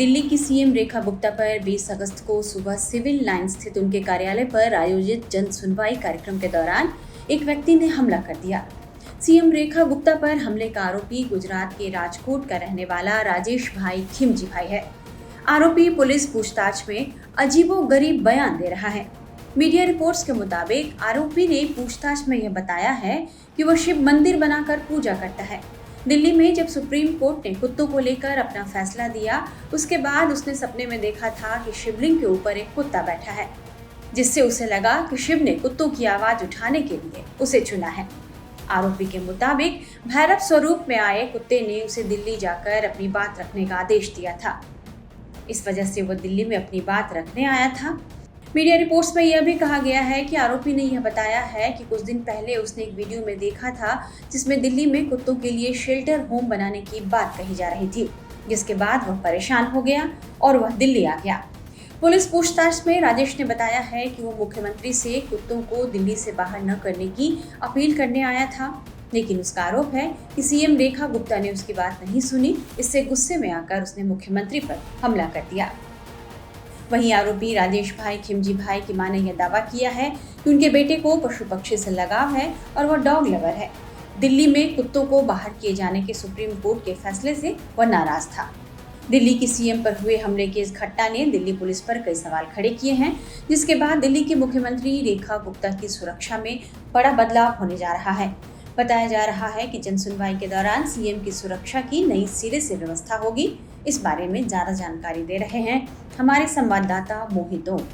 दिल्ली की सीएम रेखा गुप्ता पर 20 अगस्त को सुबह सिविल लाइन स्थित उनके कार्यालय पर आयोजित जन सुनवाई कार्यक्रम के दौरान एक व्यक्ति ने हमला कर दिया। सीएम रेखा गुप्ता पर हमले का आरोपी गुजरात के राजकोट का रहने वाला राजेश भाई खिमजी भाई है। आरोपी पुलिस पूछताछ में अजीबोगरीब बयान दे रहा है। मीडिया रिपोर्ट्स के मुताबिक आरोपी ने पूछताछ में यह बताया है कि वह शिव मंदिर बनाकर पूजा करता है। दिल्ली में जब सुप्रीम कोर्ट ने कुत्तों को लेकर अपना फैसला दिया, उसके बाद उसने सपने में देखा था कि शिवलिंग के ऊपर एक कुत्ता बैठा है, जिससे उसे लगा कि शिव ने कुत्तों की आवाज उठाने के लिए उसे चुना है। आरोपी के मुताबिक भैरव स्वरूप में आए कुत्ते ने उसे दिल्ली जाकर अपनी बात रखने का आदेश दिया था। इस वजह से वो दिल्ली में अपनी बात रखने आया था। मीडिया रिपोर्ट्स में यह भी कहा गया है कि आरोपी ने यह बताया है कि कुछ दिन पहले उसने एक वीडियो में देखा था जिसमें दिल्ली में कुत्तों के लिए शेल्टर होम बनाने की बात कही जा रही थी, जिसके बाद वह परेशान हो गया और वह दिल्ली आ गया। पुलिस पूछताछ में राजेश ने बताया है कि वो मुख्यमंत्री से कुत्तों को दिल्ली से बाहर न करने की अपील करने आया था, लेकिन उसका आरोप है कि सीएम रेखा गुप्ता ने उसकी बात नहीं सुनी। इससे गुस्से में आकर उसने मुख्यमंत्री पर हमला कर दिया। वहीं आरोपी राजेश भाई खिमजी भाई की मां ने यह दावा किया है कि उनके बेटे को पशु पक्षी से लगाव है और वह डॉग लवर है। दिल्ली में कुत्तों को बाहर किए जाने के सुप्रीम कोर्ट के फैसले से वह नाराज था। दिल्ली की सीएम पर हुए हमले की इस घटना ने दिल्ली पुलिस पर कई सवाल खड़े किए हैं, जिसके बाद दिल्ली के मुख्यमंत्री रेखा गुप्ता की सुरक्षा में बड़ा बदलाव होने जा रहा है। बताया जा रहा है कि जन सुनवाई के दौरान सीएम की सुरक्षा की नई सिरे से व्यवस्था होगी। इस बारे में ज्यादा जानकारी दे रहे हैं हमारे संवाददाता मोहित ओम।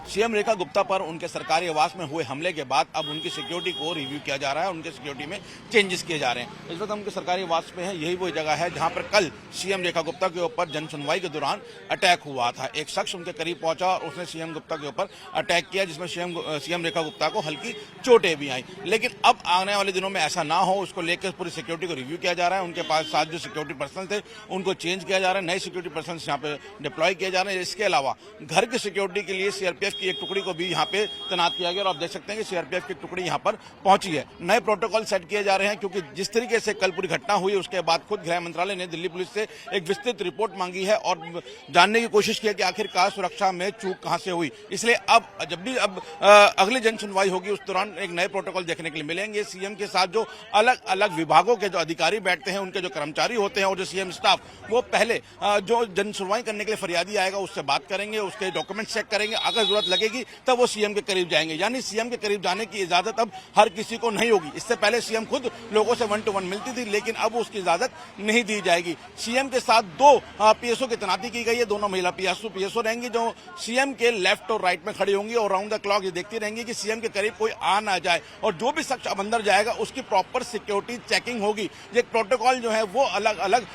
सीएम रेखा गुप्ता पर उनके सरकारी आवास में हुए हमले के बाद अब उनकी सिक्योरिटी को रिव्यू किया जा रहा है, उनके सिक्योरिटी में चेंजेस किए जा रहे हैं। इस वक्त हम उनके सरकारी आवास में हैं। यही वो जगह है जहां पर कल सीएम रेखा गुप्ता के ऊपर जन सुनवाई के दौरान अटैक हुआ था। एक शख्स उनके करीब पहुंचा और उसने सीएम गुप्ता के ऊपर अटैक किया, जिसमें सीएम रेखा गुप्ता को हल्की चोटें भी आई। लेकिन अब आने वाले दिनों में ऐसा ना हो, उसको लेकर पूरी सिक्योरिटी को रिव्यू किया जा रहा है। उनके पास साथ जो सिक्योरिटी पर्सनल थे उनको चेंज किया जा रहा है, नए सिक्योरिटी पर्सन यहाँ पे डिप्लॉय किए जा रहे हैं। इसके अलावा घर की सिक्योरिटी के लिए सीआरपीएफ की एक टुकड़ी को भी यहाँ पे तैनात किया गया और आप देख सकते हैं कि सीआरपीएफ की टुकड़ी यहाँ पर पहुंची है। नए प्रोटोकॉल सेट किए जा रहे हैं, क्योंकि जिस तरीके से कल पूरी घटना हुई उसके बाद खुद गृह मंत्रालय ने दिल्ली पुलिस से एक विस्तृत रिपोर्ट मांगी है और जानने की कोशिश की है कि आखिरकार सुरक्षा में चूक कहां से हुई। इसलिए अब जब भी अगली जन सुनवाई होगी उस दौरान एक नए प्रोटोकॉल देखने के लिए मिलेंगे। सीएम के साथ जो अलग अलग विभागों के जो अधिकारी बैठते हैं, उनके जो कर्मचारी होते हैं और जो सीएम स्टाफ, वो पहले जो जन सुनवाई करने के लिए फरियादी आएगा उससे बात करेंगे, उसके डॉक्यूमेंट चेक करेंगे, अगर जरूरत लगेगी तब वो सीएम के करीब जाएंगे। यानी सीएम के करीब जाने की इजाजत अब हर किसी को नहीं होगी। इससे पहले सीएम खुद लोगों से 1 to 1 मिलती थी, लेकिन अब उसकी इजाजत नहीं दी जाएगी। सीएम के साथ 2 पीएसओ की तैनाती की गई है। दोनों महिला पीएसओ रहेंगी जो सीएम के लेफ्ट और राइट में खड़ी होंगी और राउंड द क्लॉक ये देखती रहेंगी कि सीएम के करीब कोई आ ना जाए, और जो भी शख्स अब अंदर जाएगा उसकी प्रॉपर सिक्योरिटी चेकिंग होगी। ये प्रोटोकॉल जो है वो अलग अलग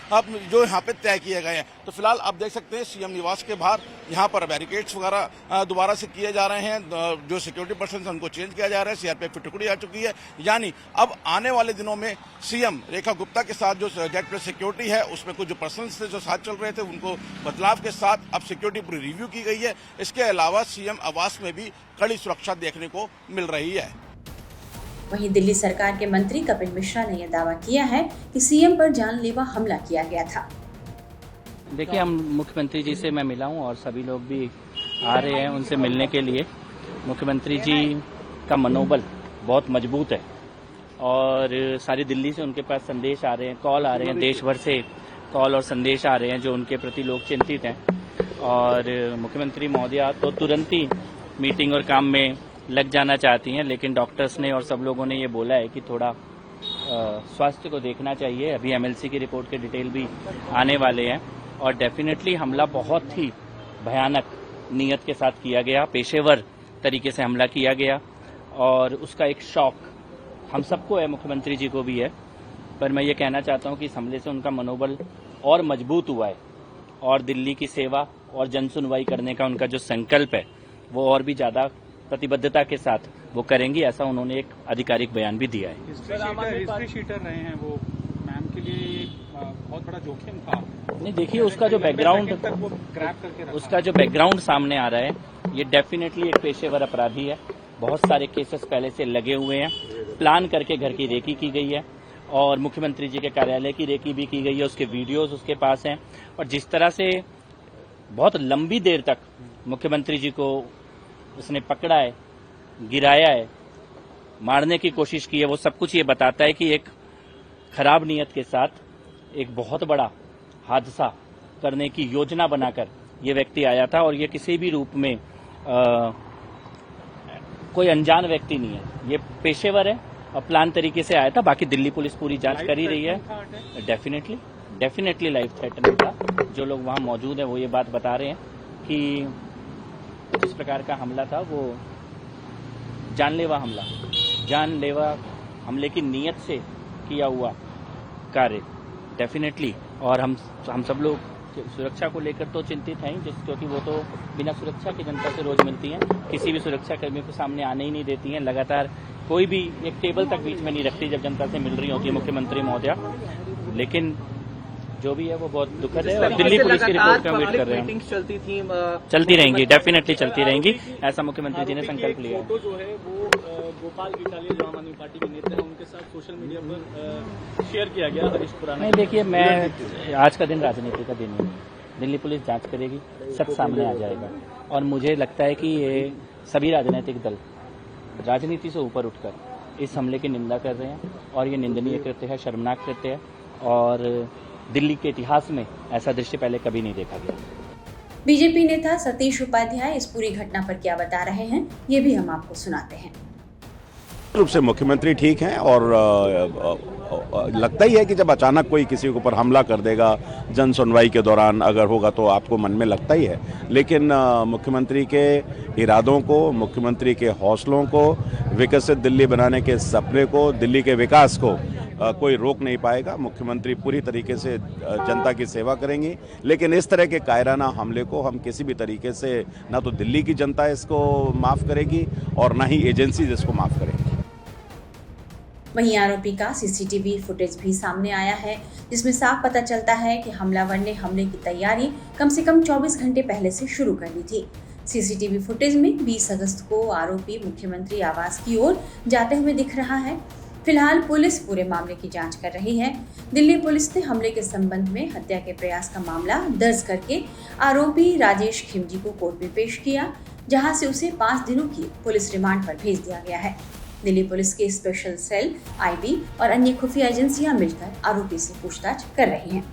जो यहाँ पे तय किए गए हैं। तो फिलहाल आप देख सकते हैं सीएम निवास के बाहर यहाँ पर बैरिकेड्स वगैरह दोबारा से किए जा रहे हैं। जो सिक्योरिटी पर्सन उनको चेंज किया जा रहा है, सीआरपीएफ की टुकड़ी आ चुकी है। यानी अब आने वाले दिनों में सीएम रेखा गुप्ता के साथ जो जेट प्लस सिक्योरिटी है उसमें कुछ जो पर्सनल्स थे जो साथ चल रहे थे उनको बदलाव के साथ अब सिक्योरिटी पूरी रिव्यू की गई है। इसके अलावा सीएम आवास में भी कड़ी सुरक्षा देखने को मिल रही है। वहीं दिल्ली सरकार के मंत्री कपिल मिश्रा ने यह दावा किया है कि सीएम पर जानलेवा हमला किया गया था। देखिए, हम मुख्यमंत्री जी से मैं मिला हूं और सभी लोग भी आ रहे हैं उनसे मिलने के लिए। मुख्यमंत्री जी का मनोबल बहुत मजबूत है और सारी दिल्ली से उनके पास संदेश आ रहे हैं, कॉल आ रहे हैं, देश भर से कॉल और संदेश आ रहे हैं जो उनके प्रति लोग चिंतित हैं। और मुख्यमंत्री महोदया तो तुरंत ही मीटिंग और काम में लग जाना चाहती हैं, लेकिन डॉक्टर्स ने और सब लोगों ने ये बोला है कि थोड़ा स्वास्थ्य को देखना चाहिए। अभी एमएलसी की रिपोर्ट के डिटेल भी आने वाले हैं और डेफिनेटली हमला बहुत ही भयानक नीयत के साथ किया गया, पेशेवर तरीके से हमला किया गया और उसका एक शॉक हम सबको है, मुख्यमंत्री जी को भी है। पर मैं ये कहना चाहता हूँ कि इस हमले से उनका मनोबल और मजबूत हुआ है और दिल्ली की सेवा और जन सुनवाई करने का उनका जो संकल्प है वो और भी ज़्यादा प्रतिबद्धता के साथ वो करेंगी, ऐसा उन्होंने एक आधिकारिक बयान भी दिया है। हिस्ट्री शीटर रहे हैं वो, मैम के लिए बहुत बड़ा जोखिम था। नहीं, देखिए उसका जो बैकग्राउंड सामने आ रहा है ये डेफिनेटली एक पेशेवर अपराधी है। बहुत सारे केसेस पहले से लगे हुए हैं, प्लान करके घर की रेकी की गई है और मुख्यमंत्री जी के कार्यालय की रेकी भी की गई है, उसके वीडियोस उसके पास हैं। और जिस तरह से बहुत लंबी देर तक मुख्यमंत्री जी को उसने पकड़ा है, गिराया है, मारने की कोशिश की है, वो सब कुछ ये बताता है कि एक खराब नीयत के साथ एक बहुत बड़ा हादसा करने की योजना बनाकर ये व्यक्ति आया था। और ये किसी भी रूप में कोई अनजान व्यक्ति नहीं है, ये पेशेवर है और प्लान तरीके से आया था। बाकी दिल्ली पुलिस पूरी जांच कर ही रही है। डेफिनेटली लाइफ थ्रेटनिंग था। जो लोग वहां मौजूद हैं वो ये बात बता रहे हैं कि जिस प्रकार का हमला था वो जानलेवा हमले की नीयत से किया हुआ कार्य डेफिनेटली। और हम सब लोग सुरक्षा को लेकर तो चिंतित हैं, क्योंकि वो तो बिना सुरक्षा की जनता से रोज मिलती हैं, किसी भी सुरक्षा कर्मी को सामने आने ही नहीं देती हैं, लगातार कोई भी एक टेबल तक बीच में नहीं रखती जब जनता से मिल रही होती है मुख्यमंत्री महोदया। लेकिन जो भी है वो बहुत दुखद है और दिल्ली पुलिस की रिपोर्ट का वेट कर रहे हैं। चलती रहेंगी, डेफिनेटली चलती रहेंगी, ऐसा मुख्यमंत्री जी ने संकल्प लिया है। जो है वो गोपाल इटालिया जो आम आदमी पार्टी के नेता हैं उनके साथ सोशल मीडिया पर शेयर किया गया हरीश पुराना। नहीं, देखिए, मैं आज का दिन राजनीति का दिन नहीं है। दिल्ली पुलिस जांच करेगी, सब सामने आ जाएगा। और मुझे लगता है कि ये सभी राजनीतिक दल राजनीति से ऊपर उठकर इस हमले की निंदा कर रहे हैं और ये निंदनीय कृत्य है, शर्मनाक कृत्य है। और दिल्ली के इतिहास में ऐसा दृश्य पहले कभी नहीं देखा गया। बीजेपी नेता सतीश उपाध्याय इस पूरी घटना पर क्या बता रहे हैं, ये भी हम आपको सुनाते हैं। रूप से मुख्यमंत्री ठीक हैं और लगता ही है कि जब अचानक कोई किसी के ऊपर हमला कर देगा जन सुनवाई के दौरान अगर होगा तो आपको मन में लगता ही है। लेकिन मुख्यमंत्री के इरादों को, मुख्यमंत्री के हौसलों को, विकसित दिल्ली बनाने के सपने को, दिल्ली के विकास को कोई रोक नहीं पाएगा। मुख्यमंत्री पूरी तरीके से जनता की सेवा करेंगी। लेकिन इस तरह के कायराना हमले को हम किसी भी तरीके से, ना तो दिल्ली की जनता इसको माफ़ करेगी और ना ही एजेंसी इसको माफ़ करेगी। वहीं आरोपी का सीसीटीवी फुटेज भी सामने आया है, जिसमें साफ पता चलता है कि हमलावर ने हमले की तैयारी कम से कम 24 घंटे पहले से शुरू कर ली थी। सीसीटीवी फुटेज में 20 अगस्त को आरोपी मुख्यमंत्री आवास की ओर जाते हुए दिख रहा है। फिलहाल पुलिस पूरे मामले की जांच कर रही है। दिल्ली पुलिस ने हमले के संबंध में हत्या के प्रयास का मामला दर्ज करके आरोपी राजेश खिमजी को कोर्ट में पेश किया, जहां से उसे 5 दिनों की पुलिस रिमांड पर भेज दिया गया है। दिल्ली पुलिस के स्पेशल सेल, आईबी और अन्य खुफिया एजेंसियां मिलकर आरोपी से पूछताछ कर रही हैं।